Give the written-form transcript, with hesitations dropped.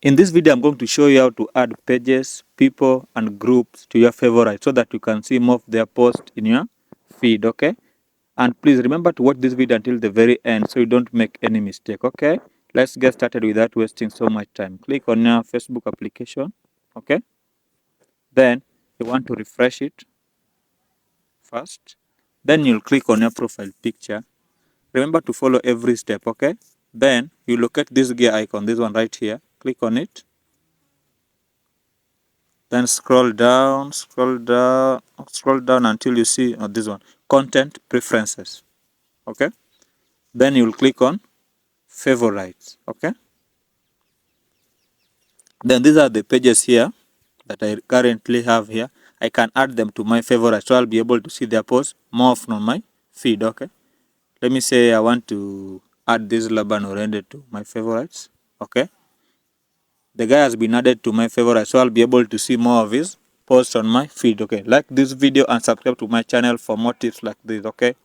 In this video, I'm going to show you how to add pages, people, and groups to your favorites so that you can see more of their posts in your feed, okay? And please remember to watch this video until the very end so you don't make any mistake, okay? Let's get started without wasting so much time. Click on your Facebook application, okay? Then you want to refresh it first. Then you'll click on your profile picture. Remember to follow every step, okay? Then you locate this gear icon, this one right here. Click on it. Then scroll down until you see this one, content preferences, okay? Then you'll click on favorites, okay? Then these are the pages here that I currently have here. I can add them to my favorites, so I'll be able to see their posts more often on my feed, okay? Let me say I want to add this Laban Orende to my favorites, okay? The guy has been added to my favorites, so I'll be able to see more of his posts on my feed, okay? Like this video and subscribe to my channel for more tips like this, okay?